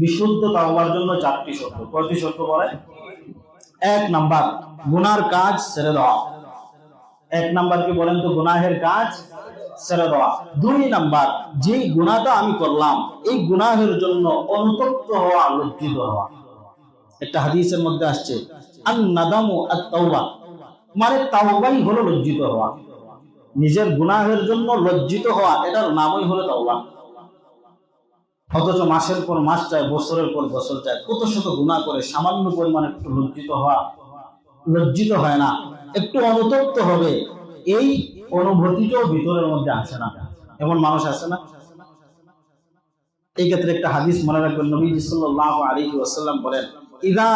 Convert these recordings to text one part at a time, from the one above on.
বিশুদ্ধ তাওবার জন্য 4টি শর্ত। কয়টি শর্ত বলে? 1 নাম্বার, গুনার কাজ ছেড়ে দেওয়া। 1 নাম্বার কি বলেন তো? গুনাহের কাজ ছেড়ে দেওয়া। 2 নাম্বার, যে গুনাহটা আমি করলাম এই গুনাহের জন্য অনুতপ্ত হওয়া, লজ্জিত হওয়া। একটা হাদিসের মধ্যে আসছে আন নাদামু আত-তাওবা, মানে তাওবাই হলো লজ্জিত হওয়া। নিজের গুনাহের জন্য লজ্জিত হওয়া, এটার নামই হলো তাওবা। অথচ মাসের পর মাস যায়, বছরের পর বছর যায়, কত শত গুনাহ করে সামান্য পরিমাণে একটু লজ্জিত হওয়া, লজ্জিত হয় না, একটু অনুতপ্ত হবে, এই অনুভূতিটাও ভিতরের মধ্যে আসে না। এমন মানুষ আছে না? এই ক্ষেত্রে একটা হাদিস মনে রাখবেন, নবী সাল্লাল্লাহু আলাইহি ওয়াসাল্লাম বলেন, ইযা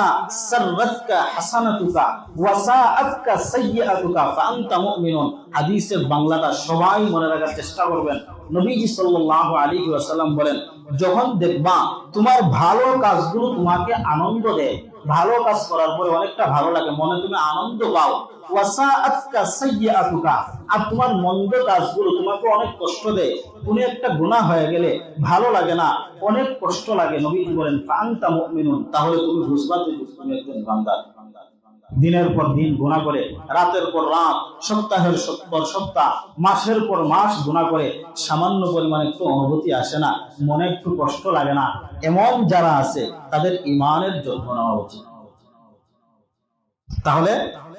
সাররাতকা হাসানাতুকা ওয়া সাআতকা সাইয়্যাতুকা ফাআনতা মুমিনুন। হাদিসের বাংলাটা সবাই মনে রাখার চেষ্টা করবেন। নবী সাল্লাল্লাহু আলাইহি ওয়াসাল্লাম বলেন, যখন দেখবা তোমার ভালো কাজগুলো তোমাকে আনন্দ দেয়, ভালো কাজ করার পরে অনেকটা ভালো লাগে, মনে তুমি আনন্দ পাও, ওয়া সাআতকা সাইয়্যাতুকা, আর তোমার মন্দ কাজগুলো তোমাকে অনেক কষ্ট দেয়, কোনো একটা গুনাহ হয়ে গেলে ভালো লাগে না, অনেক কষ্ট লাগে, নবী বলেন ফাআনতা মুমিনুন, তাহলে তুমি বুঝবা যে তুমি একজন বান্দা। দিনের পর দিন গুনাহ করে, রাতের পর রাত, সপ্তাহের পর সপ্তাহ, মাসের পর মাস গুনাহ করে, সামান্য পরিমাণে একটু অনুভূতি আসে না, মনে একটু কষ্ট লাগে না, এমন যারা আছে তাদের ঈমানের যত্ন নেওয়া উচিত। তাহলে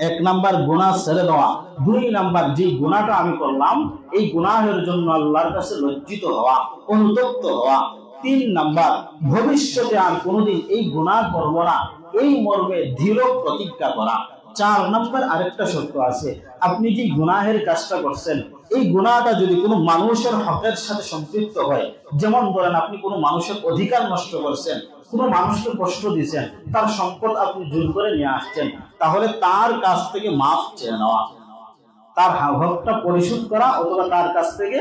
1 নাম্বার গুনাহ ছেড়ে দেওয়া। 2 নাম্বার, যে গুনাহটা আমি করলাম এই গুনাহের জন্য আল্লাহর কাছে লজ্জিত হওয়া, অনুতপ্ত হওয়া। 3 নাম্বার, ভবিষ্যতে আর কোনোদিন এই গুনাহ করব না, এই মর্মে দৃঢ় প্রতিজ্ঞা করা। 4 নাম্বার আরেকটা শর্ত আছে, আপনি যে গুনাহের কাজটা করছেন এই গুনাহটা যদি কোনো মানুষের হকের সাথে সম্পৃক্ত হয়, যেমন ধরেন আপনি কোনো মানুষের অধিকার নষ্ট করছেন, কোনো মানুষকে কষ্ট দিয়েছেন, তার সম্পদ আপনি জোর করে নিয়ে আসছেন, তাহলে তার কাছ থেকে মাফ চেয়ে নেওয়া, তার হকটা পরিশোধ করা, অথবা তার কাছ থেকে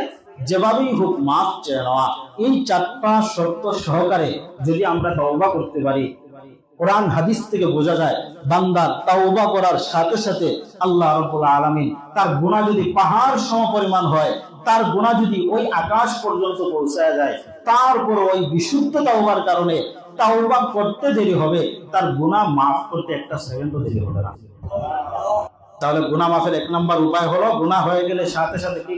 যেভাবেই হোক মাফ চেয়ে নেওয়া। এই 4টা শর্ত সহকারে যদি আমরা তওবা করতে পারি, কোরআন হাদিস থেকে বোঝা যায় বান্দার তাওবা করার সাথে সাথে আল্লাহ রাব্বুল আলামিন তার গুনাহ যদি পাহাড় সমপরিমাণ হয়, তার গুনাহ যদি ওই আকাশ পর্যন্ত পৌঁছায় যায়, তারপর ওই বিশুদ্ধ তাওবার কারণে তাওবা করতে দেরি হবে, তার গুনাহ মাফ করতে 1 সেকেন্ডও দেরি হবে না। তাহলে গুনাহ মাফের 1 নাম্বার উপায় হলো, গুনাহ হয়ে গেলে সাথে সাথে কি